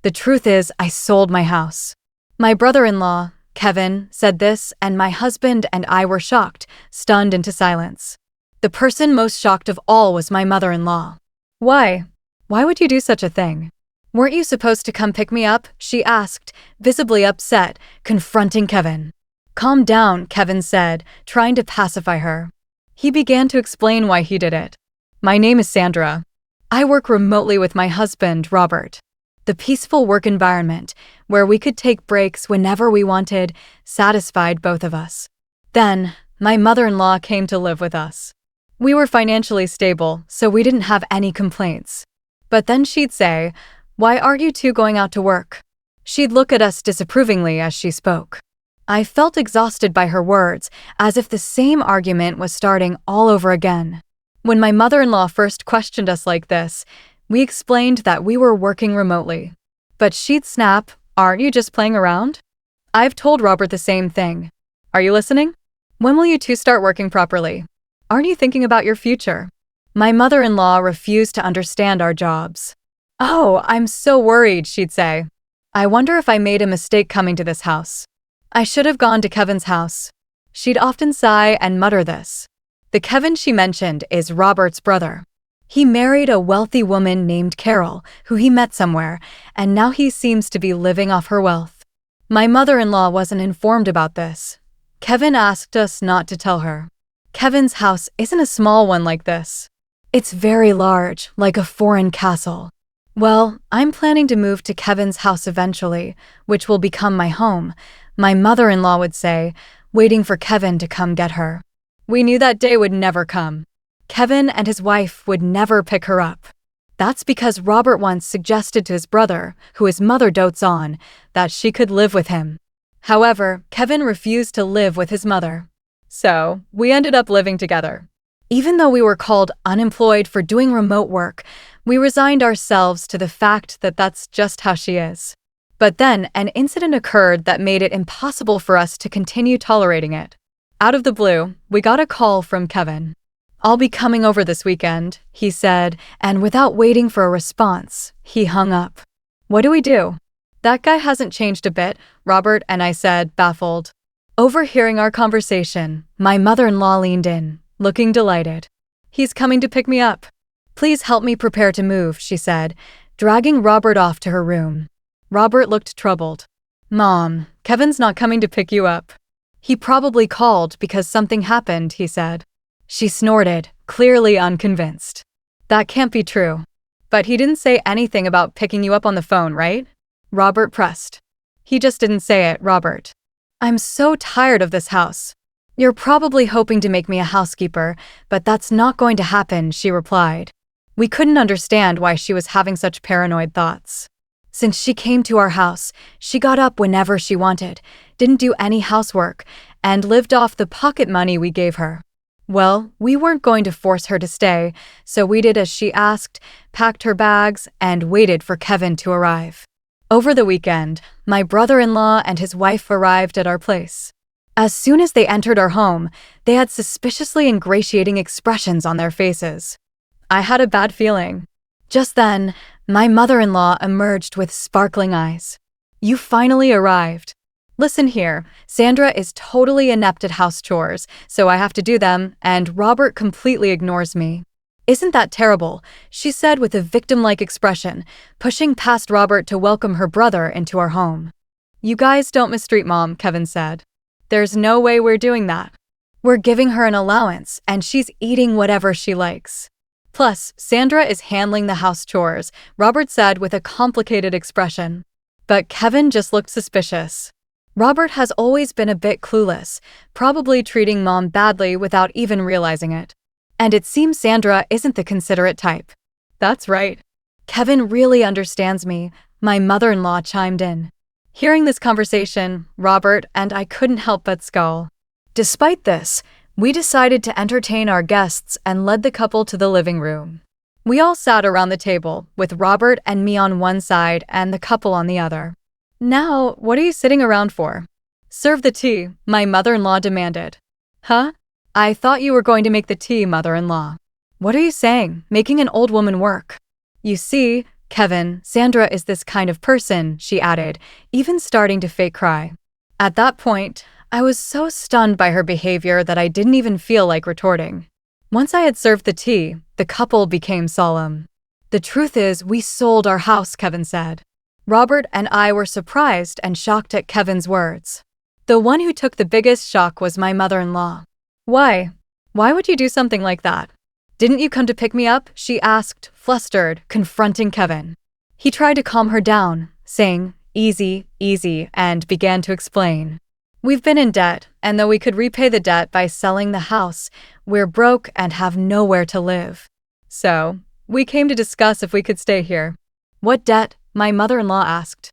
The truth is, I sold my house. My brother-in-law, Kevin, said this, and my husband and I were shocked, stunned into silence. The person most shocked of all was my mother-in-law. Why? Why would you do such a thing? Weren't you supposed to come pick me up? She asked, visibly upset, confronting Kevin. Calm down, Kevin said, trying to pacify her. He began to explain why he did it. My name is Sandra. I work remotely with my husband, Robert. The peaceful work environment, where we could take breaks whenever we wanted, satisfied both of us. Then, my mother-in-law came to live with us. We were financially stable, so we didn't have any complaints. But then she'd say, "Why aren't you two going out to work?" She'd look at us disapprovingly as she spoke. I felt exhausted by her words, as if the same argument was starting all over again. When my mother-in-law first questioned us like this, we explained that we were working remotely. But she'd snap, "Aren't you just playing around?" I've told Robert the same thing. Are you listening? When will you two start working properly? Aren't you thinking about your future? My mother-in-law refused to understand our jobs. Oh, I'm so worried, she'd say. I wonder if I made a mistake coming to this house. I should have gone to Kevin's house. She'd often sigh and mutter this. The Kevin she mentioned is Robert's brother. He married a wealthy woman named Carol, who he met somewhere, and now he seems to be living off her wealth. My mother-in-law wasn't informed about this. Kevin asked us not to tell her. Kevin's house isn't a small one like this. It's very large, like a foreign castle. Well, I'm planning to move to Kevin's house eventually, which will become my home, my mother-in-law would say, waiting for Kevin to come get her. We knew that day would never come. Kevin and his wife would never pick her up. That's because Robert once suggested to his brother, who his mother dotes on, that she could live with him. However, Kevin refused to live with his mother. So, we ended up living together. Even though we were called unemployed for doing remote work, we resigned ourselves to the fact that that's just how she is. But then, an incident occurred that made it impossible for us to continue tolerating it. Out of the blue, we got a call from Kevin. I'll be coming over this weekend, he said, and without waiting for a response, he hung up. What do we do? That guy hasn't changed a bit, Robert and I said, baffled. Overhearing our conversation, my mother-in-law leaned in, looking delighted. He's coming to pick me up. Please help me prepare to move, she said, dragging Robert off to her room. Robert looked troubled. Mom, Kevin's not coming to pick you up. He probably called because something happened, he said. She snorted, clearly unconvinced. That can't be true. But he didn't say anything about picking you up on the phone, right? Robert pressed. He just didn't say it, Robert. I'm so tired of this house. You're probably hoping to make me a housekeeper, but that's not going to happen, she replied. We couldn't understand why she was having such paranoid thoughts. Since she came to our house, she got up whenever she wanted, didn't do any housework, and lived off the pocket money we gave her. Well, we weren't going to force her to stay, so we did as she asked, packed her bags, and waited for Kevin to arrive. Over the weekend, my brother-in-law and his wife arrived at our place. As soon as they entered our home, they had suspiciously ingratiating expressions on their faces. I had a bad feeling. Just then, my mother-in-law emerged with sparkling eyes. You finally arrived. Listen here, Sandra is totally inept at house chores, so I have to do them, and Robert completely ignores me. Isn't that terrible? She said with a victim-like expression, pushing past Robert to welcome her brother into our home. You guys don't mistreat Mom, Kevin said. There's no way we're doing that. We're giving her an allowance, and she's eating whatever she likes. Plus, Sandra is handling the house chores, Robert said with a complicated expression. But Kevin just looked suspicious. Robert has always been a bit clueless, probably treating Mom badly without even realizing it. And it seems Sandra isn't the considerate type. That's right. Kevin really understands me, my mother-in-law chimed in. Hearing this conversation, Robert and I couldn't help but scowl. Despite this, we decided to entertain our guests and led the couple to the living room. We all sat around the table, with Robert and me on one side and the couple on the other. Now, what are you sitting around for? Serve the tea, my mother-in-law demanded. Huh? I thought you were going to make the tea, mother-in-law. What are you saying, making an old woman work? You see, Kevin, Sandra is this kind of person, she added, even starting to fake cry. At that point, I was so stunned by her behavior that I didn't even feel like retorting. Once I had served the tea, the couple became solemn. The truth is, we sold our house, Kevin said. Robert and I were surprised and shocked at Kevin's words. The one who took the biggest shock was my mother-in-law. Why? Why would you do something like that? Didn't you come to pick me up? She asked, flustered, confronting Kevin. He tried to calm her down, saying, easy, easy, and began to explain. We've been in debt, and though we could repay the debt by selling the house, we're broke and have nowhere to live. So, we came to discuss if we could stay here. What debt? My mother-in-law asked.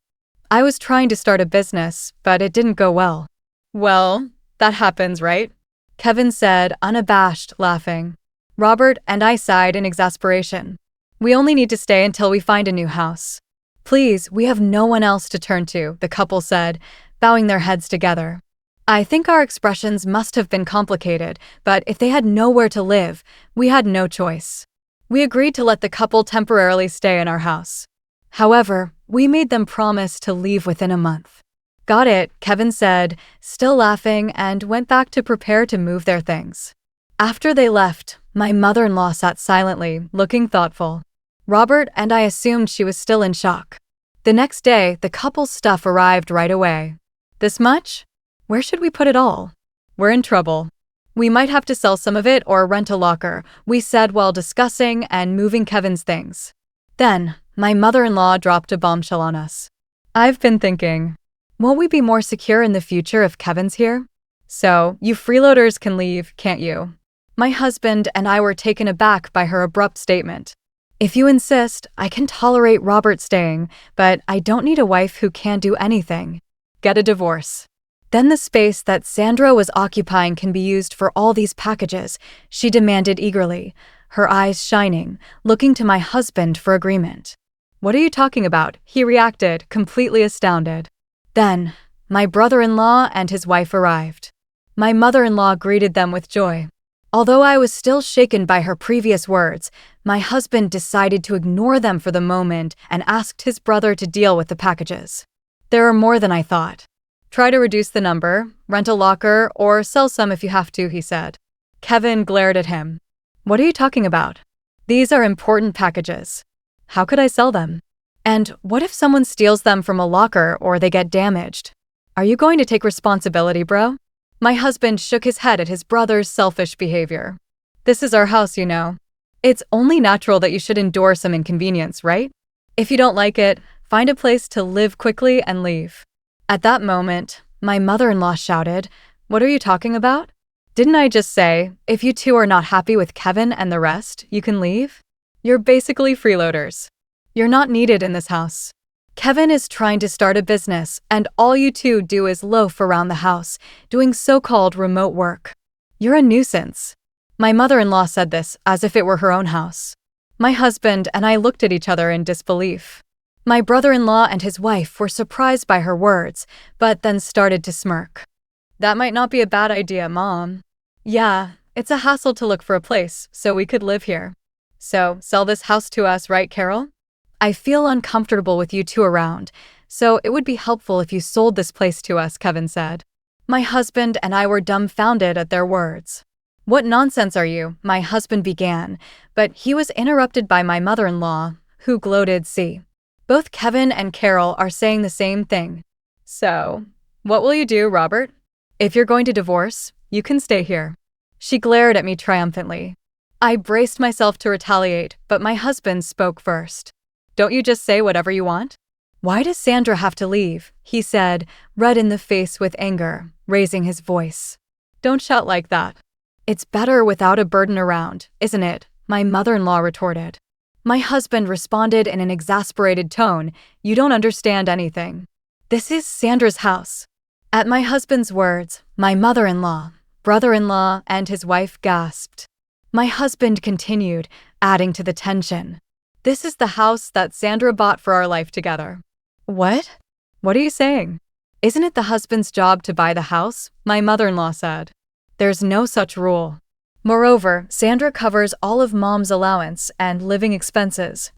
I was trying to start a business, but it didn't go well. Well, that happens, right? Kevin said, unabashed, laughing. Robert and I sighed in exasperation. We only need to stay until we find a new house. Please, we have no one else to turn to, the couple said, bowing their heads together. I think our expressions must have been complicated, but if they had nowhere to live, we had no choice. We agreed to let the couple temporarily stay in our house. However, we made them promise to leave within a month. Got it, Kevin said, still laughing, and went back to prepare to move their things. After they left, my mother-in-law sat silently, looking thoughtful. Robert and I assumed she was still in shock. The next day, the couple's stuff arrived right away. This much? Where should we put it all? We're in trouble. We might have to sell some of it or rent a locker, we said while discussing and moving Kevin's things. Then, my mother-in-law dropped a bombshell on us. I've been thinking, won't we be more secure in the future if Kevin's here? So, you freeloaders can leave, can't you? My husband and I were taken aback by her abrupt statement. If you insist, I can tolerate Robert staying, but I don't need a wife who can't do anything. Get a divorce. Then the space that Sandra was occupying can be used for all these packages, she demanded eagerly, her eyes shining, looking to my husband for agreement. What are you talking about? He reacted, completely astounded. Then, my brother-in-law and his wife arrived. My mother-in-law greeted them with joy. Although I was still shaken by her previous words, my husband decided to ignore them for the moment and asked his brother to deal with the packages. There are more than I thought. Try to reduce the number, rent a locker, or sell some if you have to, he said. Kevin glared at him. What are you talking about? These are important packages. How could I sell them? And what if someone steals them from a locker or they get damaged? Are you going to take responsibility, bro? My husband shook his head at his brother's selfish behavior. This is our house, you know. It's only natural that you should endure some inconvenience, right? If you don't like it, find a place to live quickly and leave. At that moment, my mother-in-law shouted, What are you talking about? Didn't I just say, if you two are not happy with Kevin and the rest, you can leave? You're basically freeloaders. You're not needed in this house. Kevin is trying to start a business, and all you two do is loaf around the house, doing so-called remote work. You're a nuisance. My mother-in-law said this as if it were her own house. My husband and I looked at each other in disbelief. My brother-in-law and his wife were surprised by her words, but then started to smirk. That might not be a bad idea, Mom. Yeah, it's a hassle to look for a place, so we could live here. So, sell this house to us, right, Carol? I feel uncomfortable with you two around, so it would be helpful if you sold this place to us, Kevin said. My husband and I were dumbfounded at their words. What nonsense are you? My husband began, but he was interrupted by my mother-in-law, who gloated, See, both Kevin and Carol are saying the same thing. So, what will you do, Robert? If you're going to divorce, you can stay here. She glared at me triumphantly. I braced myself to retaliate, but my husband spoke first. Don't you just say whatever you want? Why does Sandra have to leave? He said, red in the face with anger, raising his voice. Don't shout like that. It's better without a burden around, isn't it? My mother-in-law retorted. My husband responded in an exasperated tone, You don't understand anything. This is Sandra's house. At my husband's words, my mother-in-law, brother-in-law, and his wife gasped. My husband continued, adding to the tension. This is the house that Sandra bought for our life together. What? What are you saying? Isn't it the husband's job to buy the house? My mother-in-law said. There's no such rule. Moreover, Sandra covers all of Mom's allowance and living expenses.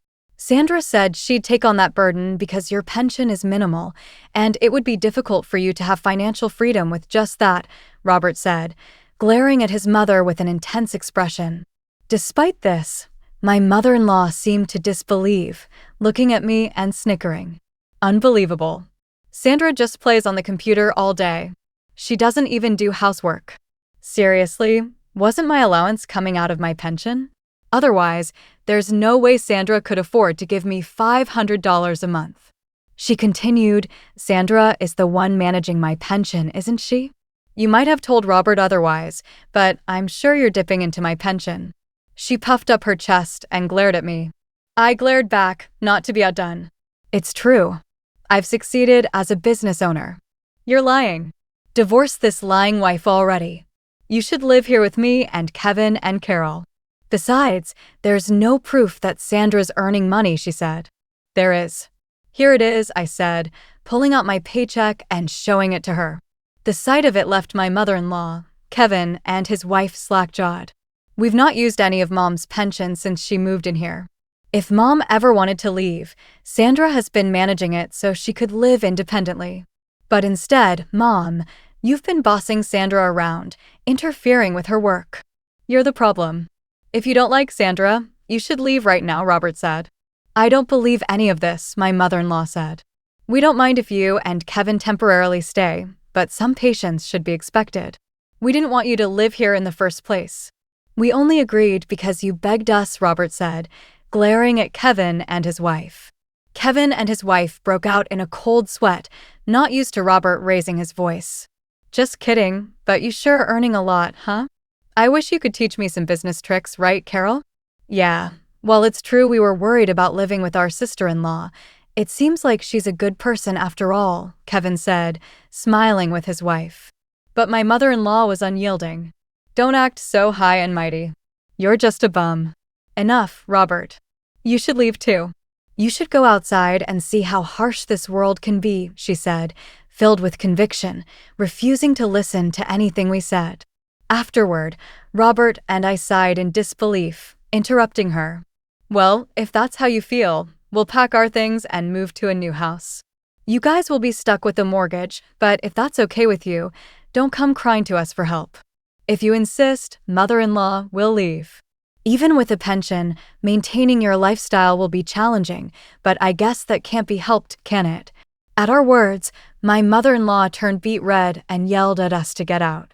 Sandra said she'd take on that burden because your pension is minimal, and it would be difficult for you to have financial freedom with just that, Robert said, glaring at his mother with an intense expression. Despite this, my mother-in-law seemed to disbelieve, looking at me and snickering. Unbelievable. Sandra just plays on the computer all day. She doesn't even do housework. Seriously, wasn't my allowance coming out of my pension? Otherwise, there's no way Sandra could afford to give me $500 a month. She continued, Sandra is the one managing my pension, isn't she? You might have told Robert otherwise, but I'm sure you're dipping into my pension. She puffed up her chest and glared at me. I glared back, not to be outdone. It's true. I've succeeded as a business owner. You're lying. Divorce this lying wife already. You should live here with me and Kevin and Carol. Besides, there's no proof that Sandra's earning money, she said. There is. Here it is, I said, pulling out my paycheck and showing it to her. The sight of it left my mother-in-law, Kevin, and his wife slack-jawed. We've not used any of Mom's pension since she moved in here. If Mom ever wanted to leave, Sandra has been managing it so she could live independently. But instead, Mom, you've been bossing Sandra around, interfering with her work. You're the problem. If you don't like Sandra, you should leave right now, Robert said. I don't believe any of this, my mother-in-law said. We don't mind if you and Kevin temporarily stay, but some patience should be expected. We didn't want you to live here in the first place. We only agreed because you begged us, Robert said, glaring at Kevin and his wife. Kevin and his wife broke out in a cold sweat, not used to Robert raising his voice. Just kidding, but you sure are earning a lot, huh? I wish you could teach me some business tricks, right, Carol? Yeah, well, it's true we were worried about living with our sister-in-law. It seems like she's a good person after all, Kevin said, smiling with his wife. But my mother-in-law was unyielding. Don't act so high and mighty. You're just a bum. Enough, Robert. You should leave too. You should go outside and see how harsh this world can be, she said, filled with conviction, refusing to listen to anything we said. Afterward, Robert and I sighed in disbelief, interrupting her. Well, if that's how you feel, we'll pack our things and move to a new house. You guys will be stuck with the mortgage, but if that's okay with you, don't come crying to us for help. If you insist, mother-in-law will leave. Even with a pension, maintaining your lifestyle will be challenging, but I guess that can't be helped, can it? At our words, my mother-in-law turned beet red and yelled at us to get out.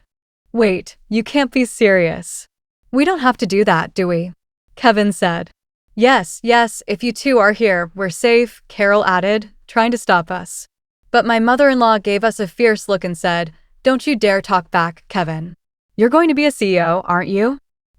Wait, you can't be serious. We don't have to do that, do we? Kevin said. Yes, if you two are here, we're safe, Carol added, trying to stop us. But my mother-in-law gave us a fierce look and said, Don't you dare talk back, Kevin. You're going to be a CEO, aren't you?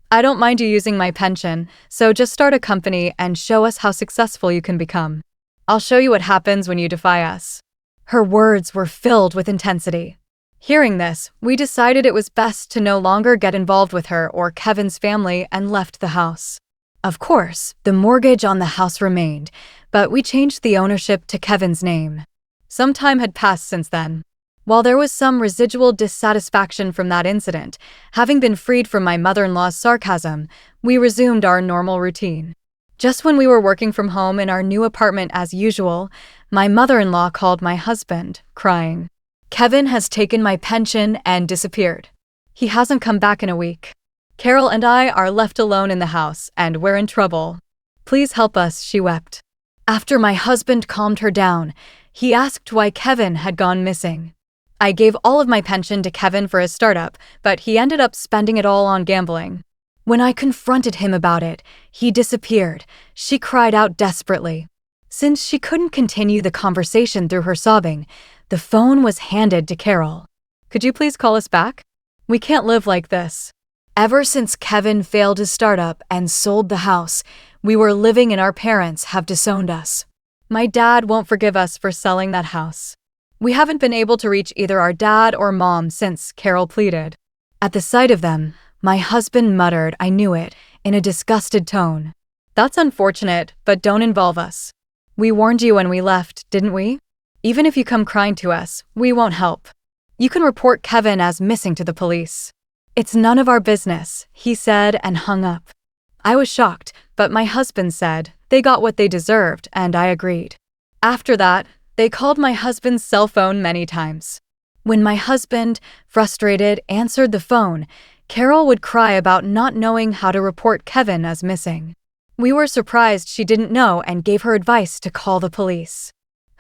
I don't mind you using my pension, so just start a company and show us how successful you can become. I'll show you what happens when you defy us. Her words were filled with intensity. Hearing this, we decided it was best to no longer get involved with her or Kevin's family and left the house. Of course, the mortgage on the house remained, but we changed the ownership to Kevin's name. Some time had passed since then. While there was some residual dissatisfaction from that incident, having been freed from my mother-in-law's sarcasm, we resumed our normal routine. Just when we were working from home in our new apartment as usual, my mother-in-law called my husband, crying. Kevin has taken my pension and disappeared. He hasn't come back in a week. Carol and I are left alone in the house, and we're in trouble. Please help us, she wept. After my husband calmed her down, he asked why Kevin had gone missing. I gave all of my pension to Kevin for his startup, but he ended up spending it all on gambling. When I confronted him about it, he disappeared. She cried out desperately. Since she couldn't continue the conversation through her sobbing, the phone was handed to Carol. Could you please call us back? We can't live like this. Ever since Kevin failed his startup and sold the house, we were living and our parents have disowned us. My dad won't forgive us for selling that house. We haven't been able to reach either our dad or mom since, Carol pleaded. At the sight of them, my husband muttered, I knew it, in a disgusted tone. That's unfortunate, but don't involve us. We warned you when we left, didn't we? Even if you come crying to us, we won't help. You can report Kevin as missing to the police. It's none of our business, he said and hung up. I was shocked, but my husband said they got what they deserved, and I agreed. After that, they called my husband's cell phone many times. When my husband, frustrated, answered the phone, Carol would cry about not knowing how to report Kevin as missing. We were surprised she didn't know and gave her advice to call the police.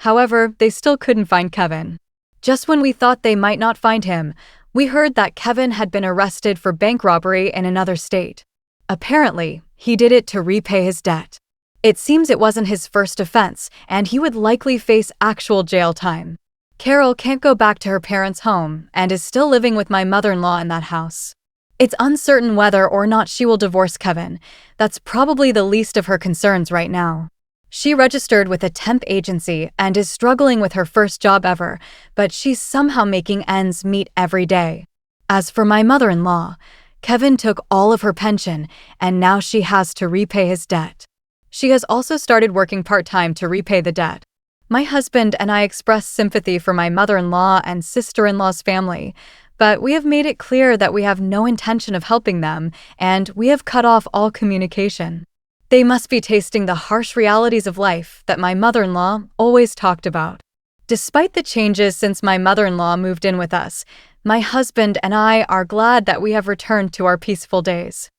However, they still couldn't find Kevin. Just when we thought they might not find him, we heard that Kevin had been arrested for bank robbery in another state. Apparently, he did it to repay his debt. It seems it wasn't his first offense, and he would likely face actual jail time. Carol can't go back to her parents' home and is still living with my mother-in-law in that house. It's uncertain whether or not she will divorce Kevin. That's probably the least of her concerns right now. She registered with a temp agency and is struggling with her first job ever, but she's somehow making ends meet every day. As for my mother-in-law, Kevin took all of her pension, and now she has to repay his debt. She has also started working part-time to repay the debt. My husband and I express sympathy for my mother-in-law and sister-in-law's family, but we have made it clear that we have no intention of helping them, and we have cut off all communication. They must be tasting the harsh realities of life that my mother-in-law always talked about. Despite the changes since my mother-in-law moved in with us, my husband and I are glad that we have returned to our peaceful days.